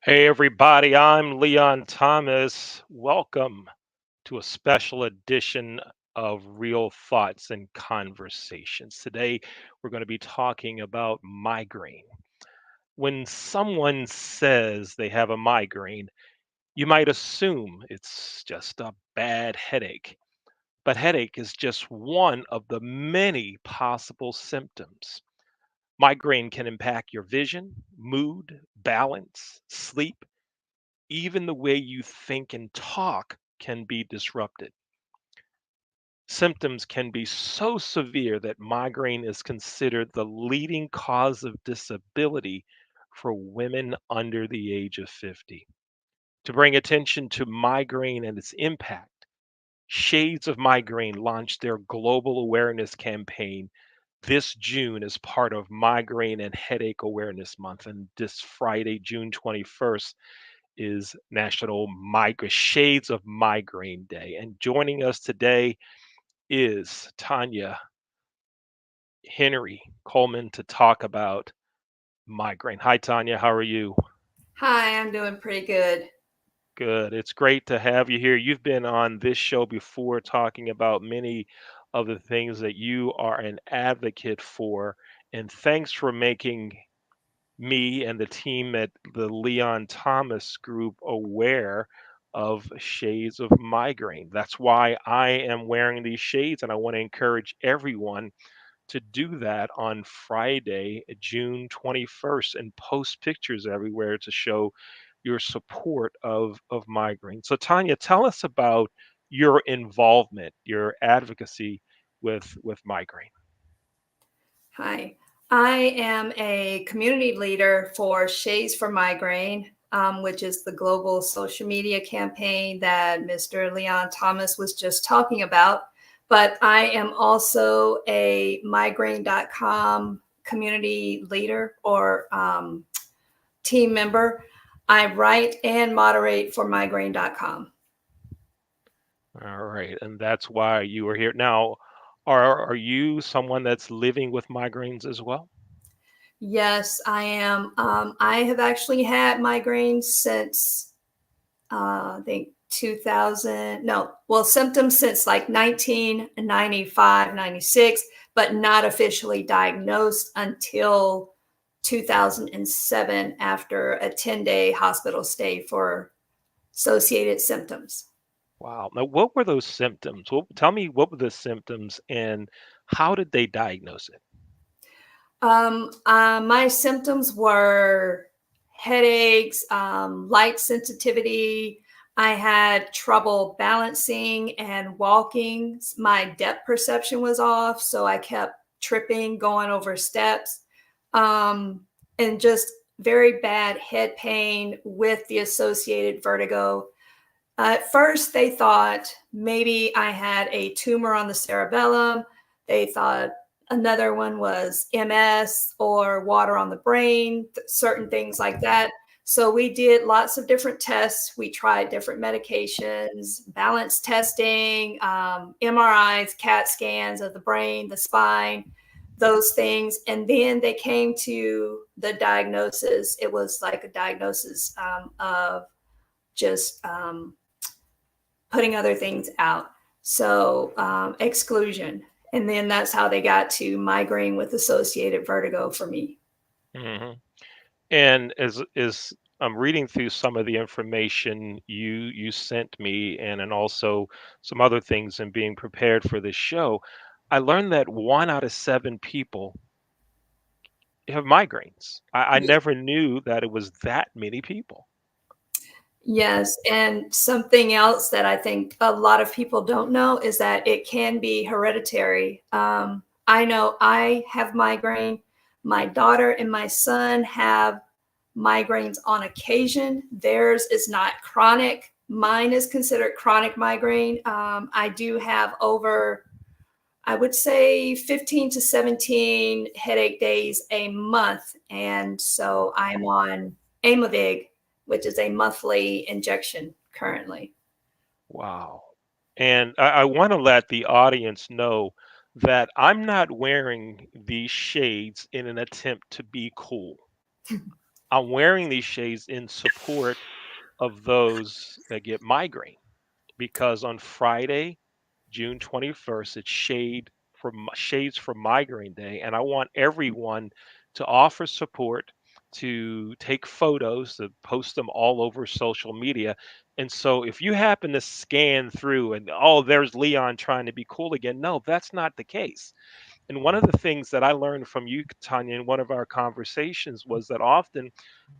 Hey, everybody, I'm Leon Thomas. Welcome to a special edition of Real Thoughts and Conversations. Today, we're going to be talking about migraine. When someone says they have a migraine, you might assume it's just a bad headache. But headache is just one of the many possible symptoms. Migraine can impact your vision, mood, balance, sleep. Even the way you think and talk can be disrupted. Symptoms can be so severe that migraine is considered the leading cause of disability for women under the age of 50. To bring attention to migraine and its impact, Shades of Migraine launched their global awareness campaign this June as part of Migraine and Headache Awareness Month. And this Friday, June 21st, is National Shades of Migraine Day. And joining us today is Tanya Henry Coleman to talk about migraine. Hi, Tanya. How are you? Hi, I'm doing pretty good. Good. It's great to have you here. You've been on this show before talking about many of the things that you are an advocate for. And thanks for making me and the team at the Leon Thomas Group aware of shades of migraine. That's why I am wearing these shades, and I want to encourage everyone to do that on Friday, June 21st, and post pictures everywhere to show your support of migraine. So, Tanya, tell us about your involvement, your advocacy with migraine. Hi, I am a community leader for Shades for Migraine, which is the global social media campaign that Mr. Leon Thomas was just talking about. But I am also a migraine.com community leader or team member. I write and moderate for migraine.com. All right, and that's why you are here. Now, are you someone that's living with migraines as well? Yes, I am. I have actually had migraines since I think 2000. No, well, symptoms since like 1995, 96, but not officially diagnosed until 2007 after a 10-day hospital stay for associated symptoms. Wow. Now, what were those symptoms? Tell me what were the symptoms and how did they diagnose it? My symptoms were headaches, light sensitivity. I had trouble balancing and walking. My depth perception was off, so I kept tripping, going over steps, and just very bad head pain with the associated vertigo. At first, they thought maybe I had a tumor on the cerebellum. They thought another one was MS or water on the brain, certain things like that. So we did lots of different tests. We tried different medications, balance testing, MRIs, CAT scans of the brain, the spine, those things. And then they came to the diagnosis. It was like a diagnosis of just putting other things out. So exclusion. And then that's how they got to migraine with associated vertigo for me. hmm And as I'm reading through some of the information you sent me, and also some other things in being prepared for this show, I learned that 1 out of 7 people have migraines. I never knew that it was that many people. Yes. And something else that I think a lot of people don't know is that it can be hereditary. I know I have migraine. My daughter and my son have migraines on occasion. Theirs is not chronic. Mine is considered chronic migraine. I do have over, I would say, 15 to 17 headache days a month. And so I'm on Aimovig, which is a monthly injection currently. Wow. And I want to let the audience know that I'm not wearing these shades in an attempt to be cool. I'm wearing these shades in support of those that get migraine because on Friday, June 21st, it's Shades for Migraine Day, and I want everyone to offer support, to take photos, to post them all over social media. And so if you happen to scan through and, oh, there's Leon trying to be cool again, no, that's not the case. And one of the things that I learned from you, Tanya, in one of our conversations was that often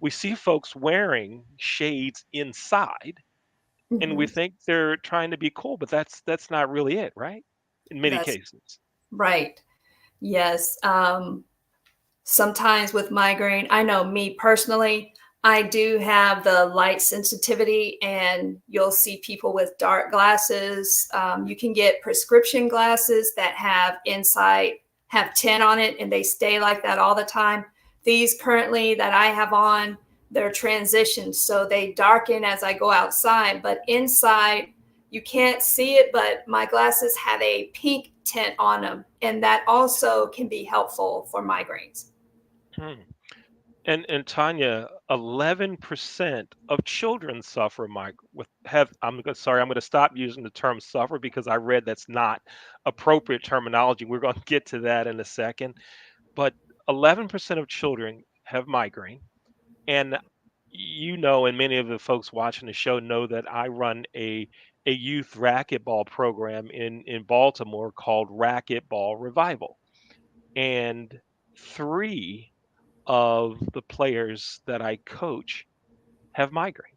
we see folks wearing shades inside and we Mhm. think they're trying to be cool, but that's not really it, right? In many That's cases. right. Yes. Sometimes with migraine, I know me personally, I do have the light sensitivity, and you'll see people with dark glasses. You can get prescription glasses that have inside have 10 on it, and they stay like that all the time. These currently that I have on, they're transitions, so they darken as I go outside, but inside you can't see it, but my glasses have a pink tint on them, and that also can be helpful for migraines. Hmm. And Tanya, 11% of children suffer with have sorry, I'm going to stop using the term suffer because I read that's not appropriate terminology. We're going to get to that in a second. But 11% of children have migraine. And and many of the folks watching the show know that I run a youth racquetball program in Baltimore called Racquetball Revival. And three of the players that I coach have migraine.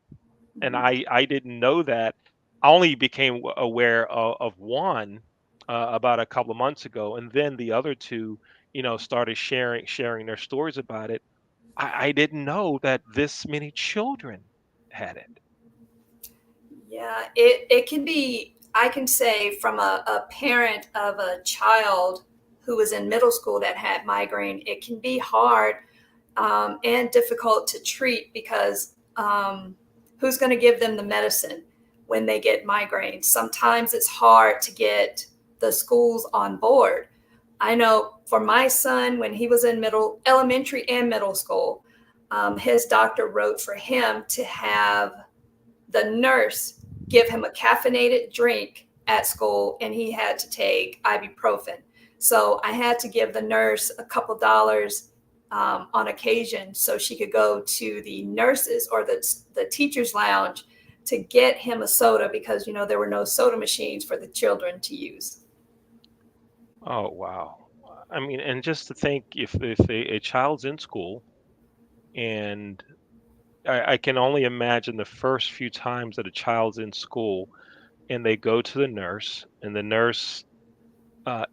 And I didn't know that. I only became aware of one about a couple of months ago, and then the other two, started sharing their stories about it. I didn't know that this many children had it. Yeah, it can be, I can say from a parent of a child who was in middle school that had migraine, it can be hard and difficult to treat because who's going to give them the medicine when they get migraines? Sometimes it's hard to get the schools on board. I know for my son, when he was in elementary and middle school, his doctor wrote for him to have the nurse give him a caffeinated drink at school, and he had to take ibuprofen. So I had to give the nurse a couple dollars on occasion so she could go to the nurses or the teacher's lounge to get him a soda because there were no soda machines for the children to use. Oh wow. I mean, and just to think if a child's in school and I can only imagine the first few times that a child's in school and they go to the nurse and the nurse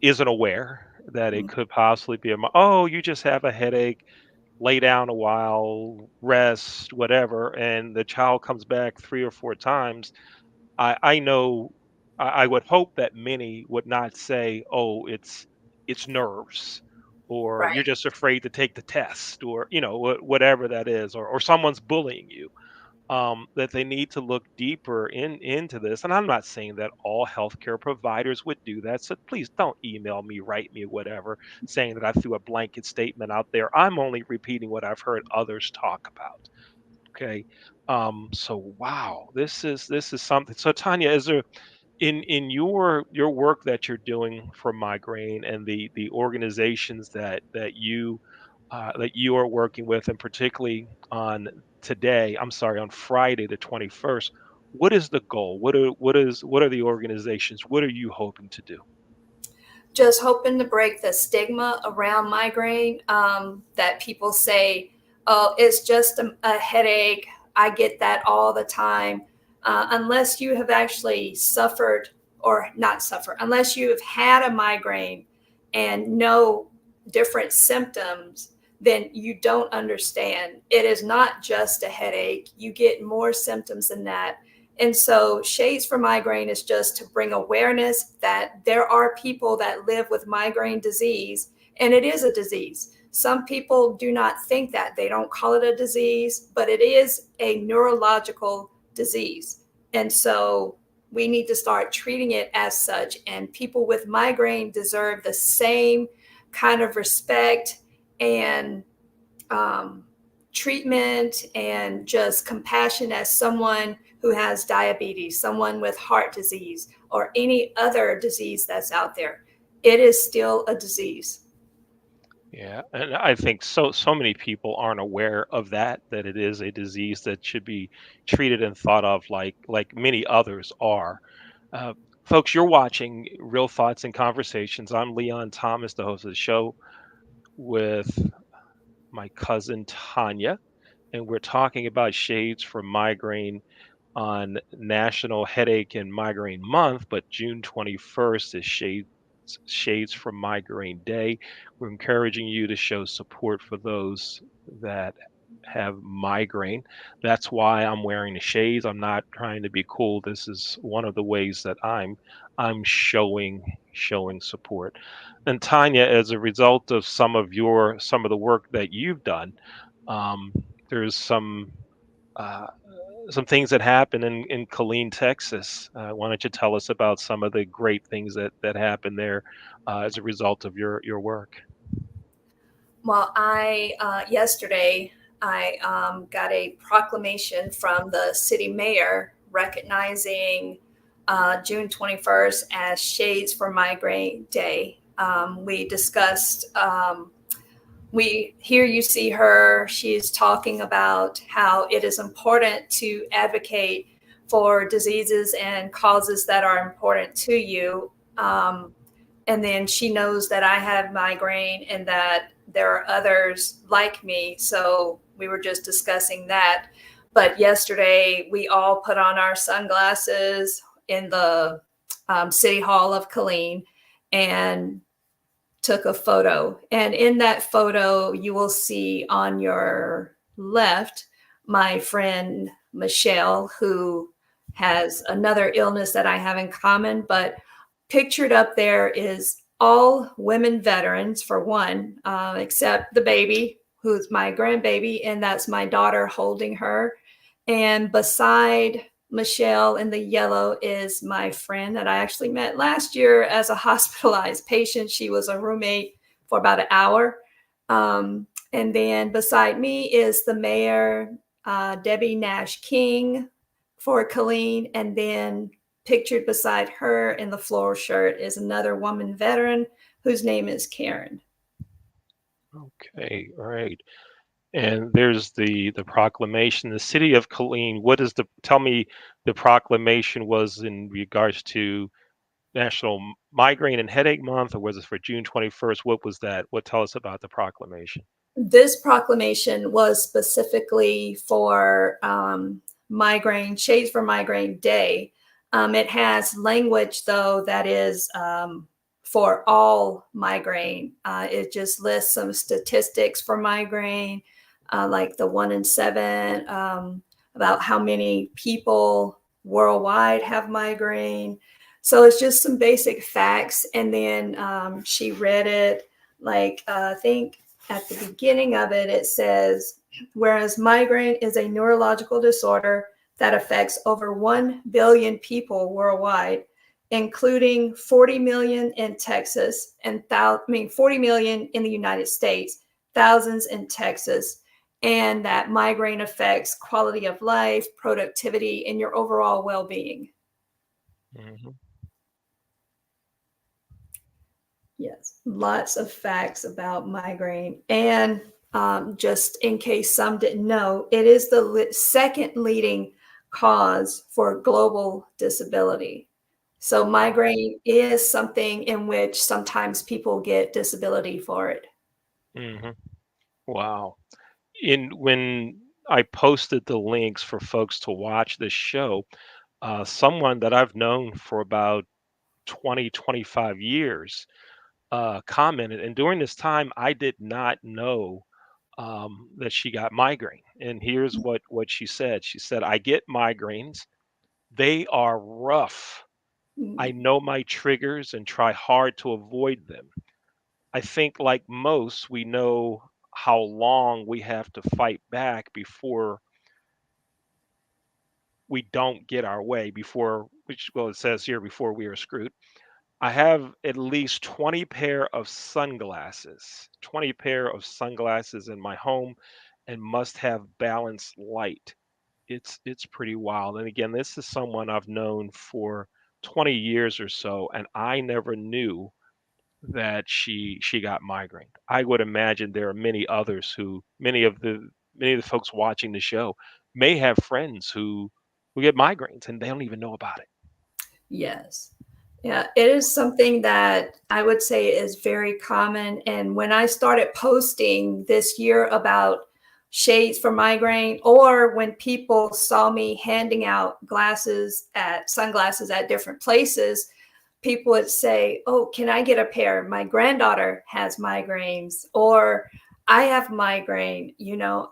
isn't aware that it could possibly be oh, you just have a headache, lay down a while, rest, whatever, and the child comes back 3 or 4 times. I know I would hope that many would not say, "Oh, it's nerves," or "You're Right. just afraid to take the test," or whatever that is, or someone's bullying you. That they need to look deeper into this. And I'm not saying that all healthcare providers would do that. So please don't email me, write me, whatever, saying that I threw a blanket statement out there. I'm only repeating what I've heard others talk about. Okay. So wow, this is something. So Tanya, is there in your work that you're doing for migraine and the organizations that you are working with, and particularly on I'm sorry, on Friday the 21st, what is the goal? What are the organizations? What are you hoping to do? Just hoping to break the stigma around migraine, that people say, oh, it's just a headache. I get that all the time. Unless you have actually suffered or not suffered, unless you have had a migraine and know different symptoms, then you don't understand. It is not just a headache. You get more symptoms than that. And so, Shades for Migraine is just to bring awareness that there are people that live with migraine disease, and it is a disease. Some people do not think that. They don't call it a disease, but it is a neurological disease. And so, we need to start treating it as such. And people with migraine deserve the same kind of respect and um, treatment and just compassion as someone who has diabetes, someone with heart disease, or any other disease that's out there. It is still a disease. Yeah, and I think so many people aren't aware of that it is a disease that should be treated and thought of like many others are. Uh, Folks, you're watching Real Thoughts and Conversations. I'm Leon Thomas, the host of the show, with my cousin Tanya, and we're talking about shades from migraine on National Headache and Migraine Month, but June 21st is Shades from Migraine Day. We're encouraging you to show support for those that have migraine. That's why I'm wearing the shades. I'm not trying to be cool. This is one of the ways that I'm showing support. And Tanya, as a result of some of the work that you've done, um, there's uh, some things that happen in Killeen, Texas. Why don't you tell us about some of the great things that happen there as a result of your work? Well, I yesterday I got a proclamation from the city mayor recognizing June 21st as Shades for Migraine Day. We discussed. We here you see her. She's talking about how it is important to advocate for diseases and causes that are important to you. And then she knows that I have migraine and that there are others like me. So we were just discussing that. But yesterday, we all put on our sunglasses in the City Hall of Killeen and took a photo. And in that photo, you will see on your left my friend Michelle, who has another illness that I have in common. But pictured up there is all women veterans, for one, except the baby, who's my grandbaby, and that's my daughter holding her. And beside Michelle in the yellow is my friend that I actually met last year as a hospitalized patient. She was a roommate for about an hour. And then beside me is the mayor, Debbie Nash King for Killeen. And then pictured beside her in the floral shirt is another woman veteran whose name is Karen. Okay, all right. And there's the proclamation. The city of Killeen. What is the tell me the proclamation was in regards to National Migraine and Headache Month, or was it for June 21st? What was that? What tell us about the proclamation? This proclamation was specifically for migraine, Shades for Migraine Day. It has language, though, that is for all migraine. It just lists some statistics for migraine, like the 1 in 7, about how many people worldwide have migraine. So it's just some basic facts. And then she read it, like, I think at the beginning of it, it says, whereas migraine is a neurological disorder that affects over 1 billion people worldwide, including 40 million in Texas and 40 million in the United States, thousands in Texas, and that migraine affects quality of life, productivity, and your overall well-being. Hmm. Yes, lots of facts about migraine. And just in case some didn't know, it is the second leading cause for global disability. So, Wow. migraine is something in which sometimes people get disability for it. Hmm. Wow. In when I posted the links for folks to watch this show, someone that I've known for about 20, 25 years commented, and during this time, I did not know that she got migraine. And here's what she said. She said, "I get migraines. They are rough. I Mm. know my triggers and try hard to avoid them. I think, like most, we know how long we have to fight back before we don't get our way, before, which, well, it says here, before we are screwed. I have at least 20 pair of sunglasses in my home, and must have balanced light. It's pretty wild. And again, this is someone I've known for 20 years or so, and I never knew that she got migraine. I would imagine there are many others who many of the folks watching the show may have friends who get migraines and they don't even know about it. Yes. Yeah, it is something that I would say is very common. And when I started posting this year about shades for migraine, or when people saw me handing out glasses at sunglasses at different places, people would say, "Oh, can I get a pair? My granddaughter has migraines," or "I have migraine,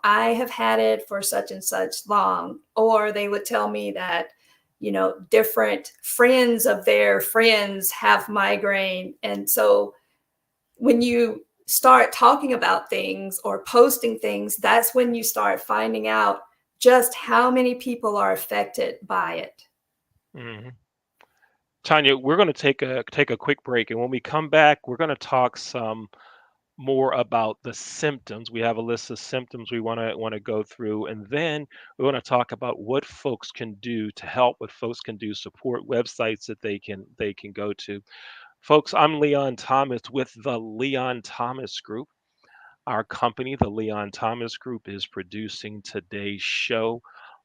I have had it for such and such long." Or they would tell me that, different friends of their friends have migraine. And so when you start talking about things or posting things, that's when you start finding out just how many people are affected by it. Mhm. Tanya, we're going to take a quick break, and when we come back, we're going to talk some more about the symptoms. We have a list of symptoms we want to go through, and then we want to talk about what folks can do to help, what folks can do, support websites that they can go to. Folks, I'm Leon Thomas with the Leon Thomas Group. Our company, the Leon Thomas Group, is producing today's show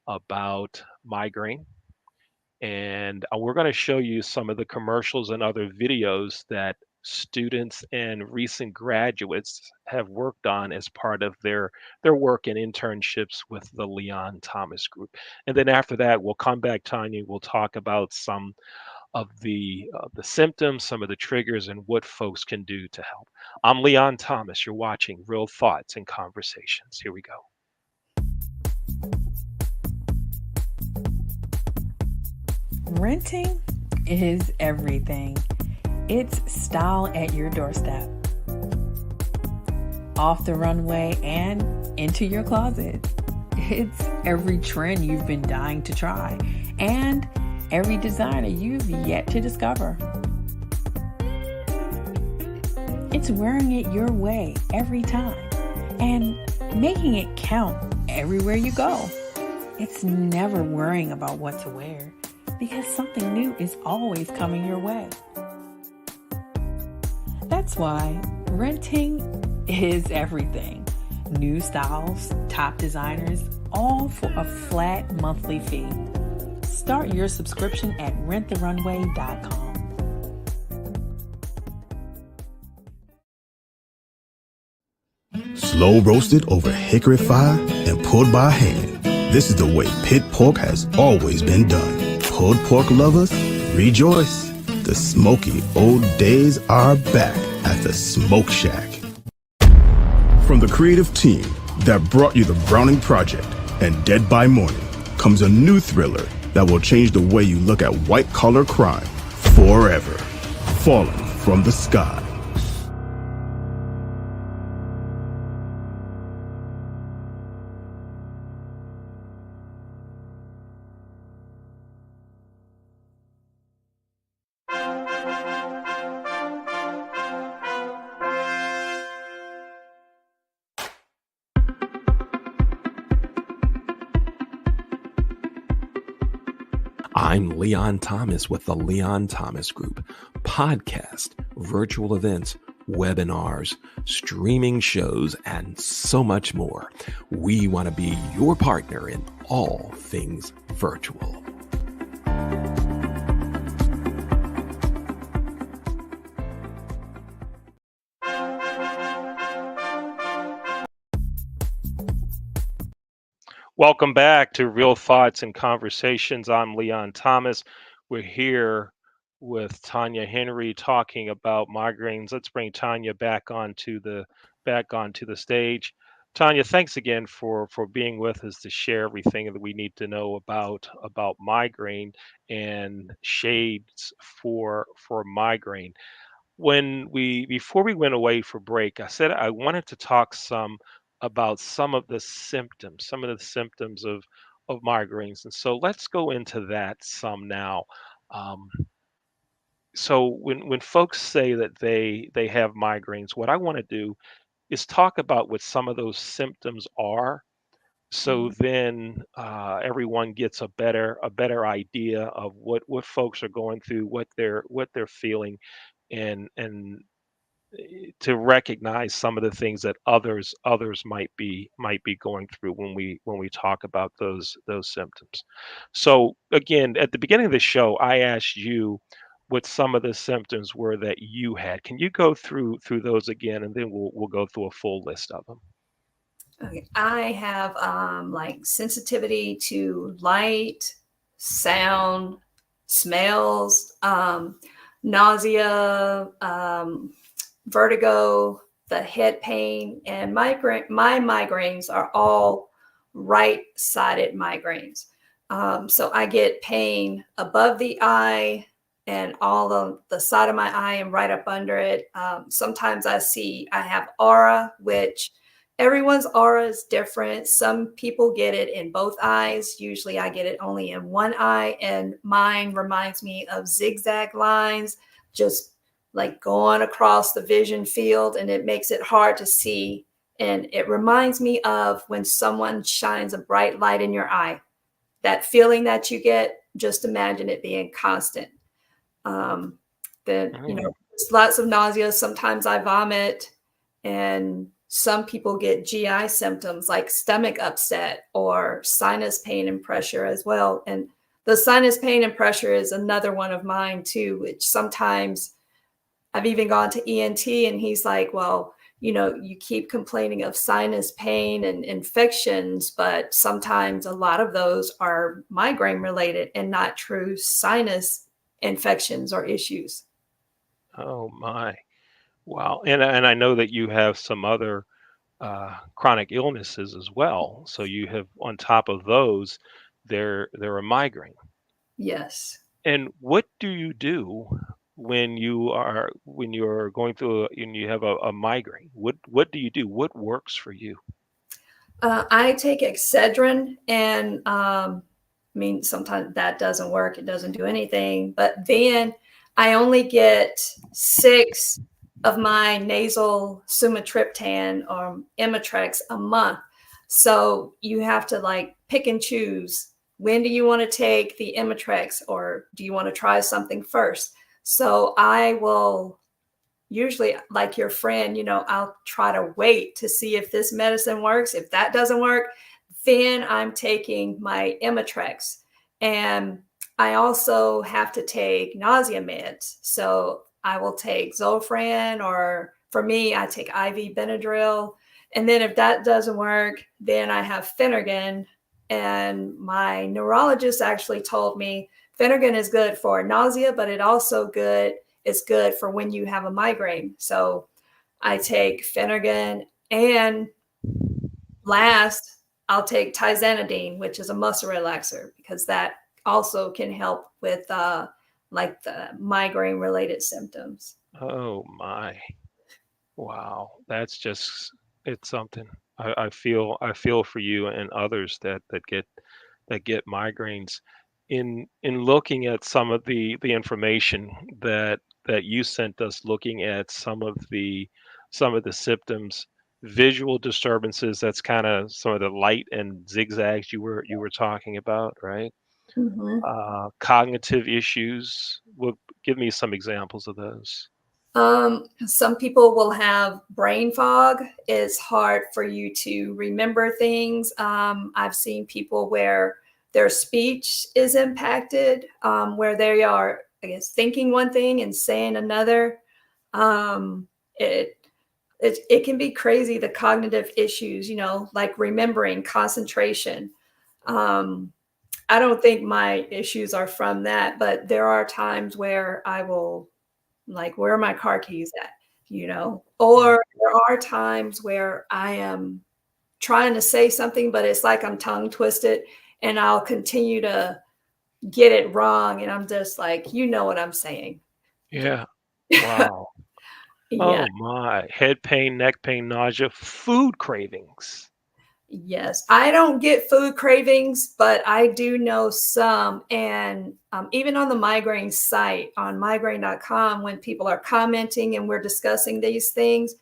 about migraine. And we're going to show you some of the commercials and other videos that students and recent graduates have worked on as part of their work and internships with the Leon Thomas Group. And then after that, we'll come back, Tanya. We'll talk about some of the symptoms, some of the triggers, and what folks can do to help. I'm Leon Thomas. You're watching Real Thoughts and Conversations. Here we go. Renting is everything. It's style at your doorstep, off the runway, and into your closet. It's every trend you've been dying to try, and every designer you've yet to discover. It's wearing it your way every time and making it count everywhere you go. It's never worrying about what to wear because something new is always coming your way. That's why renting is everything. New styles, top designers, all for a flat monthly fee. Start your subscription at renttherunway.com. Slow roasted over hickory fire and pulled by hand. This is the way pit pork has always been done. Pulled pork lovers, rejoice. The smoky old days are back at the Smoke Shack. From the creative team that brought you The Browning Project and Dead by Morning comes a new thriller that will change the way you look at white-collar crime forever. Falling from the Sky. I'm Leon Thomas with the Leon Thomas Group. Podcast, virtual events, webinars, streaming shows, and so much more. We want to be your partner in all things virtual. Welcome back to Real Thoughts and Conversations. I'm Leon Thomas. We're here with Tanya Henry talking about migraines. Let's bring Tanya back onto the stage. Tanya, thanks again for being with us to share everything that we need to know about migraine and shades for migraine. When we before we went away for break, I said I wanted to talk some about some of the symptoms of migraines, and so let's go into that some now. Um, so when folks say that they have migraines, what I want to do is talk about what some of those symptoms are, so Mhm. then everyone gets a better idea of what folks are going through, what they're feeling, and to recognize some of the things that others might be going through when we talk about those symptoms. So again, at the beginning of the show, I asked you what some of the symptoms were that you had. Can you go through those again, and then we'll go through a full list of them? Okay. I have like sensitivity to light, sound, smells, nausea, vertigo, the head pain, and migraine. My migraines are all right-sided migraines. So I get pain above the eye and all of the side of my eye and right up under it. Sometimes I have aura, which everyone's aura is different. Some people get it in both eyes. Usually I get it only in one eye, and mine reminds me of zigzag lines, just like going across the vision field, and it makes it hard to see. And it reminds me of when someone shines a bright light in your eye. That feeling that you get, just imagine it being constant. Um, then, Mm. there's lots of nausea. Sometimes I vomit, and some people get GI symptoms like stomach upset or sinus pain and pressure as well. And the sinus pain and pressure is another one of mine too, which sometimes I've even gone to ENT and he's like, well, you keep complaining of sinus pain and infections, but sometimes a lot of those are migraine related and not true sinus infections or issues. Oh my. Wow. And I know that you have some other chronic illnesses as well. So you have, on top of those, there are migraine. Yes. And what do you do when you're going through and you have a migraine? What do you do? What works for you? I take Excedrin, and I mean, sometimes that doesn't work. It doesn't do anything. But then I only get 6 of my nasal sumatriptan or Imitrex a month. So you have to like pick and choose. When do you want to take the Imitrex, or do you want to try something first? So I will usually, like your friend, I'll try to wait to see if this medicine works. If that doesn't work, then I'm taking my Imitrex. And I also have to take nausea meds. So I will take Zofran, or for me, I take IV Benadryl. And then if that doesn't work, then I have Phenergan. And my neurologist actually told me Phenergan is good for nausea, but it's good for when you have a migraine. So I take Phenergan, and last, I'll take tizanidine, which is a muscle relaxer, because that also can help with like the migraine related symptoms. Oh my. Wow. It's something. I feel for you and others that get migraines. In looking at some of the information that you sent us, looking at some of the symptoms, visual disturbances, that's kind of some of the light and zigzags you were talking about, right? Mhm. Cognitive issues. Give me some examples of those. Some people will have brain fog. It's hard for you to remember things. I've seen people where their speech is impacted, where they are, I guess, thinking one thing and saying another. Um, it, it can be crazy, the cognitive issues, like remembering, concentration. Um, I don't think my issues are from that, but there are times where I will, like, where are my car keys at? Mm. Or there are times where I am trying to say something, but it's like I'm tongue twisted, and I'll continue to get it wrong. And I'm just like, what I'm saying. Yeah. Wow. Yeah. Oh my. Head pain, neck pain, nausea, food cravings. Yes, I don't get food cravings, but I do know some. And even on the migraine site on migraine.com, when people are commenting and we're discussing these things,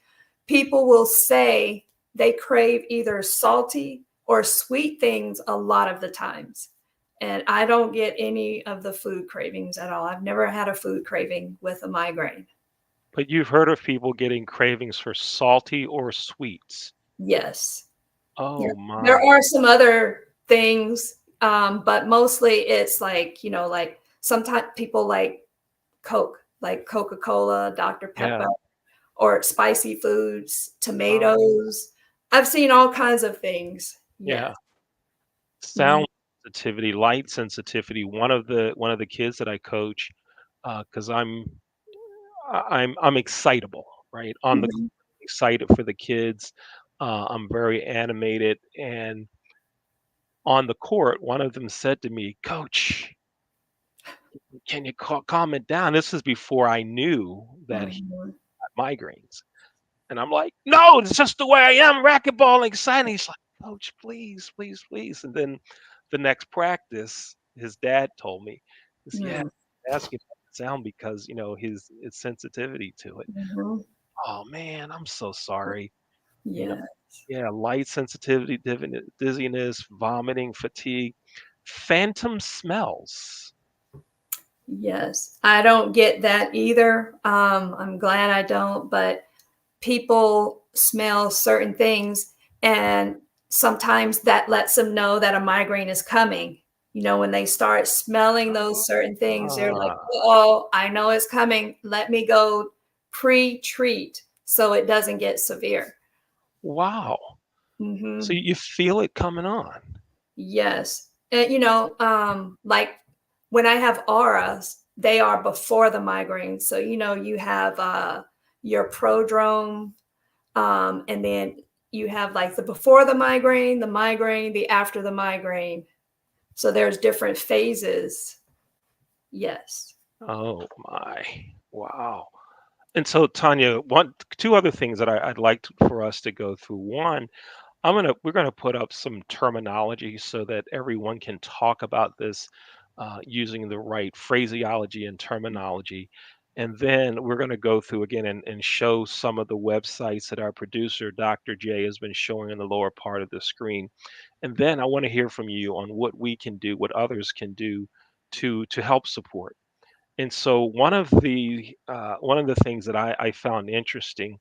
people will say they crave either salty or sweet things a lot of the times. And I don't get any of the food cravings at all. I've never had a food craving with a migraine. But you've heard of people getting cravings for salty or sweets. Yes. Yeah. Oh There my. are some other things, but mostly it's like, like sometimes people like Coke, like Coca-Cola, Dr. Yeah. Pepper, or spicy foods, Oh, tomatoes. I've seen all kinds of things. yeah. Yes. Mhm. Sound sensitivity, light sensitivity. One of the kids that I coach, because I'm excitable, right? On the Mhm. excited for the kids. I'm very animated, and on the court, one of them said to me, "Coach, can you calm it down?" This is before I knew that he Mhm. had migraines. And I'm like, "No, it's just the way I am, racquetball excited." He's like, "Coach, please, please, please." And then the next practice, his dad told me, he said, "Yeah, Mm. asking about the sound because his sensitivity to it." Mhm. Oh man, I'm so sorry. You know, Yeah. yeah, light sensitivity, dizziness, vomiting, fatigue, phantom smells. Yes. I don't get that either. I'm glad I don't, but people smell certain things, and sometimes that lets them know that a migraine is coming. When they start smelling those certain things, they're like, Ah, oh, I know it's coming. Let me go pre-treat so it doesn't get severe. wow. So Hmm. you feel it coming on. Yes. And, like when I have auras, they are before the migraine. So, you have your prodrome, and then you have like the before the migraine, the after the migraine. So there's different phases. Yes. Oh my. Wow. And so Tanya, two other things that I'd like for us to go through. One, we're gonna put up some terminology so that everyone can talk about this using the right phraseology and terminology. And then we're going to go through again and show some of the websites that our producer, Dr. J, has been showing in the lower part of the screen. And then I want to hear from you on what we can do, what others can do to help support. And so one of the things that I found interesting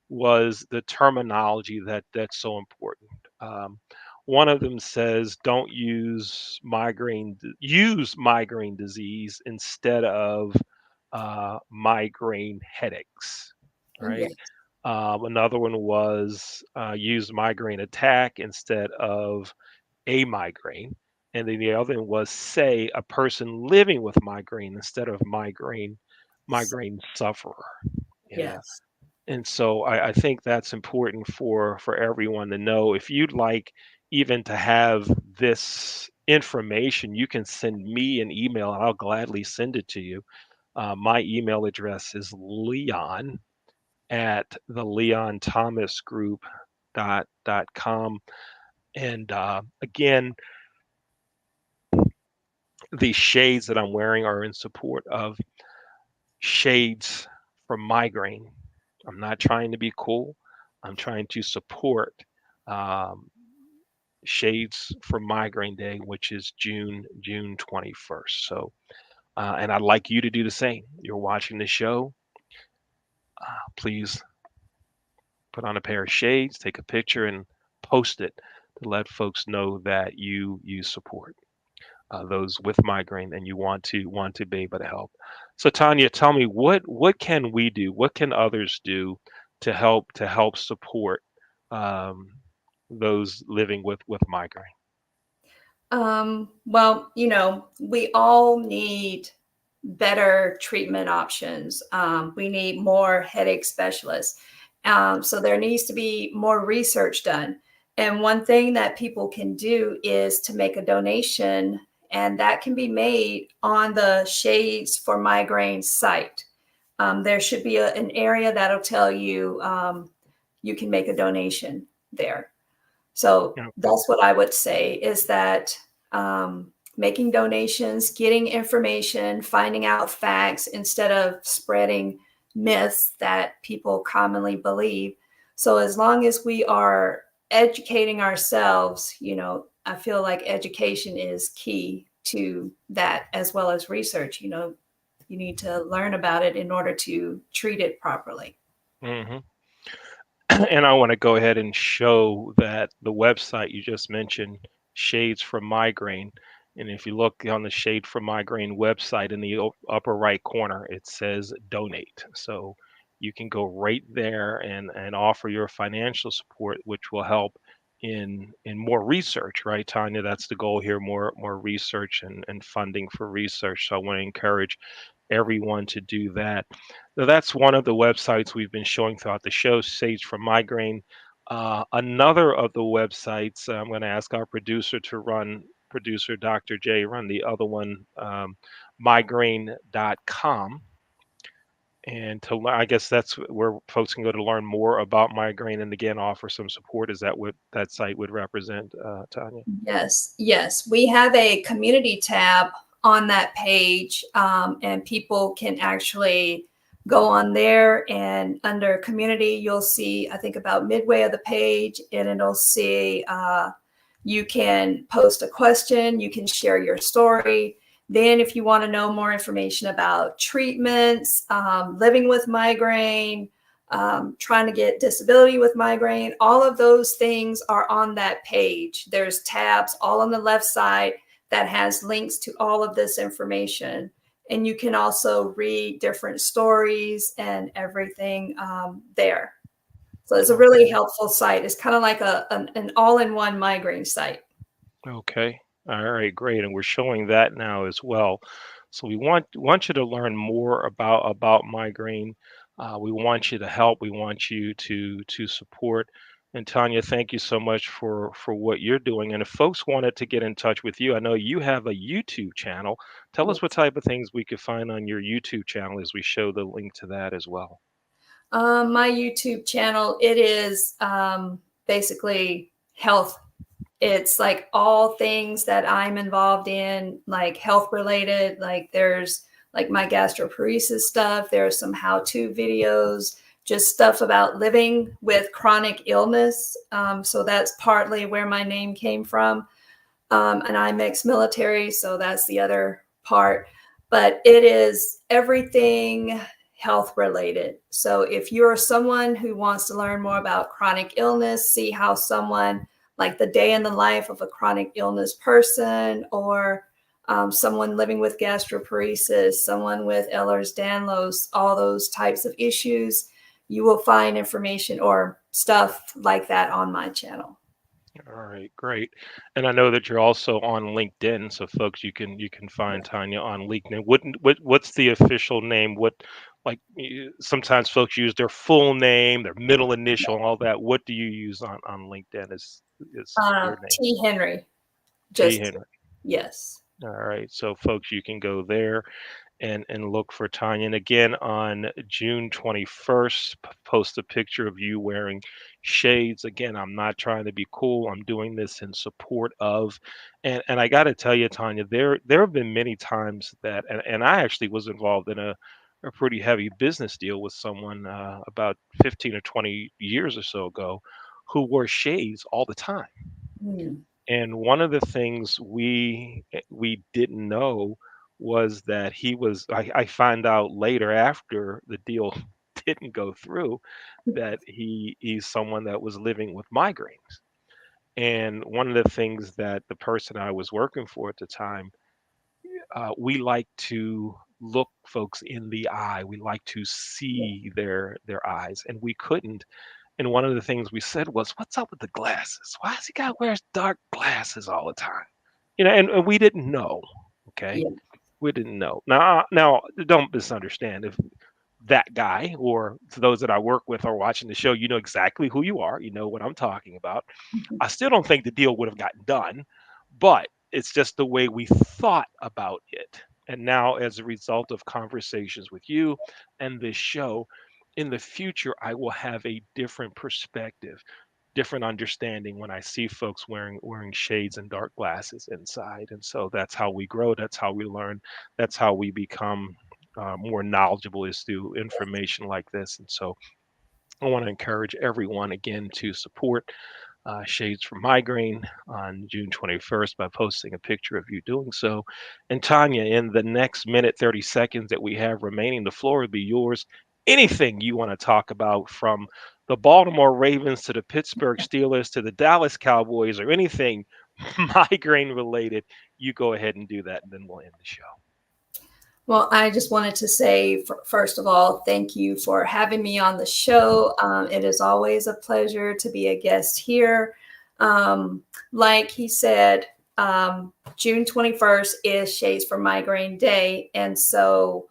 was the terminology that's so important. Um, One of them says, "Don't use migraine disease instead of migraine headaches." Right. Yes. Another one was use migraine attack instead of a migraine. And then the other one was say a person living with migraine instead of migraine sufferer. Yeah. Yes. And so I think that's important for everyone to know. If you'd like even to have this information, you can send me an email and I'll gladly send it to you. My email address is leon at the Leon Thomas Group dot com. And again, the shades that I'm wearing are in support of shades for migraine. I'm not trying to be cool. I'm trying to support um, shades for Migraine Day, which is June 21st. So, and I'd like you to do the same. You're watching the show. Please put on a pair of shades, take a picture, and post it to let folks know that you support those with migraine and you want to be able to help. So Tanya, tell me what can we do? What can others do to help support um, those living with migraine? Well, we all need better treatment options. We need more headache specialists. So there needs to be more research done. And one thing that people can do is to make a donation, and that can be made on the Shades for Migraine site. There should be an area that'll tell you you can make a donation there. So Okay. that's what I would say is that making donations, getting information, finding out facts instead of spreading myths that people commonly believe. So as long as we are educating ourselves, I feel like education is key to that, as well as research. You need to learn about it in order to treat it properly. Hmm. And I want to go ahead and show that the website you just mentioned, Shades from Migraine. And if you look on the Shade from Migraine website in the upper right corner, it says donate. So you can go right there and offer your financial support, which will help in more research, right, Tanya? That's the goal here, more research and funding for research. So I want to encourage everyone to do that. Now, that's one of the websites we've been showing throughout the show, Sage for Migraine. Another of the websites, I'm going to ask our producer to run, producer Dr. J, run the other one, migraine.com. And I guess that's where folks can go to learn more about migraine and again offer some support. Is that what that site would represent, Tanya? Yes, yes. We have a community tab on that page, and people can actually go on there, and under community, you'll see, I think about midway of the page, and it'll see you can post a question, you can share your story. Then if you want to know more information about treatments, living with migraine, trying to get disability with migraine, all of those things are on that page. There's tabs all on the left side that has links to all of this information. And you can also read different stories and everything there. So it's a really Okay. helpful site. It's kind of like an all-in-one migraine site. Okay. All right, great. And we're showing that now as well. So we want you to learn more about migraine. We want you to help. We want you to support. And Tanya, thank you so much for what you're doing. And if folks wanted to get in touch with you, I know you have a YouTube channel. Tell us what Yes. type of things we could find on your YouTube channel as we show the link to that as well. My YouTube channel, it is basically health. It's like all things that I'm involved in, like health related. Like there's like my gastroparesis stuff. There's some how-to videos, just stuff about living with chronic illness. So that's partly where my name came from. And I'm ex-military, so that's the other part. But it is everything health related. So if you're someone who wants to learn more about chronic illness, see how someone, like the day in the life of a chronic illness person, or someone living with gastroparesis, someone with Ehlers-Danlos, all those types of issues, you will find information or stuff like that on my channel. All right, great. And I know that you're also on LinkedIn, so folks, you can find Tanya on LinkedIn. What's the official name? What like sometimes folks use their full name, their middle initial, and all that. What do you use on LinkedIn? Is your name T. Henry, T. just Henry? yes. All right, so folks, you can go there and look for Tanya. And again, on June 21st, post a picture of you wearing shades. Again, I'm not trying to be cool. I'm doing this in support of, and I got to tell you, Tanya, there have been many times that, and I actually was involved in a pretty heavy business deal with someone about 15 or 20 years or so ago, who wore shades all the time. Mm. And one of the things we didn't know was that he was I find out later after the deal didn't go through that he's someone that was living with migraines. And one of the things that the person I was working for at the time, we like to look folks in the eye. We like to see their eyes, and we couldn't. And one of the things we said was, "What's up with the glasses? Why does he got to wear dark glasses all the time?" And we didn't know. Okay, Yeah. we didn't know. Now, don't misunderstand. If that guy or those that I work with are watching the show, you know exactly who you are. You know what I'm talking about. I still don't think the deal would have gotten done, but it's just the way we thought about it. And now, as a result of conversations with you and this show, in the future, I will have a different perspective, different understanding when I see folks wearing shades and dark glasses inside. And so that's how we grow. That's how we learn. That's how we become more knowledgeable is through information like this. And so I want to encourage everyone again to support Shades from Migraine on June 21st by posting a picture of you doing so. And Tanya, in the next minute, 30 seconds that we have remaining, the floor will be yours. Anything you want to talk about, from the Baltimore Ravens to the Pittsburgh Steelers to the Dallas Cowboys, or anything migraine related, you go ahead and do that, and then we'll end the show. Well, I just wanted to say, first of all, thank you for having me on the show. It is always a pleasure to be a guest here. Like he said, June 21st is Shades for Migraine Day. And so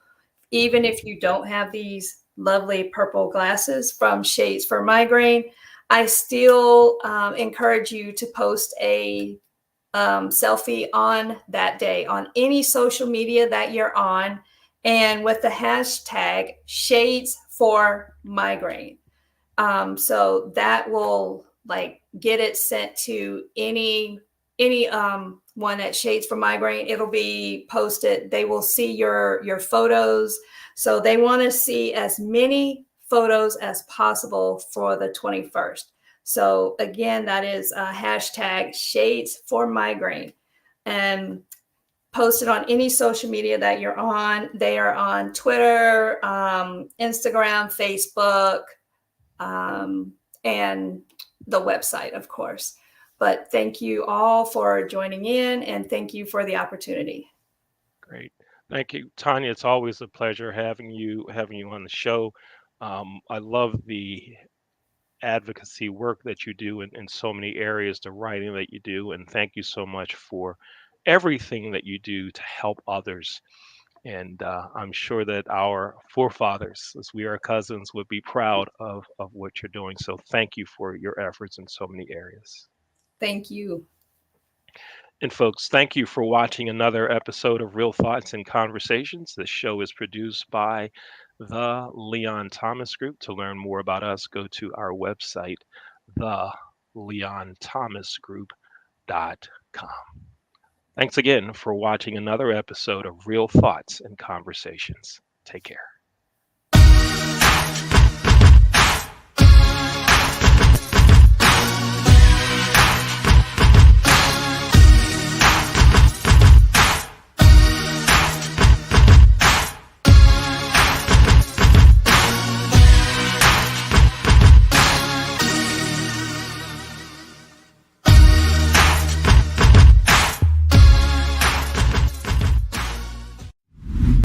even if you don't have these lovely purple glasses from Shades for Migraine, I still encourage you to post a selfie on that day on any social media that you're on, and with the hashtag Shades for Migraine. So that will like get it sent to any one at Shades for Migraine. It'll be posted. They will see your photos. So they want to see as many photos as possible for the 21st. So again, that is hashtag Shades for Migraine, and post it on any social media that you're on. They are on Twitter, Instagram, Facebook, and the website, of course. But thank you all for joining in, and thank you for the opportunity. Great. Thank you, Tanya. It's always a pleasure having you on the show. I love the advocacy work that you do in so many areas, the writing that you do, and thank you so much for everything that you do to help others. And I'm sure that our forefathers, as we are cousins, would be proud of what you're doing. So thank you for your efforts in so many areas. Thank you. And folks, thank you for watching another episode of Real Thoughts and Conversations. This show is produced by the Leon Thomas Group. To learn more about us, go to our website, theleonthomasgroup.com. Thanks again for watching another episode of Real Thoughts and Conversations. Take care.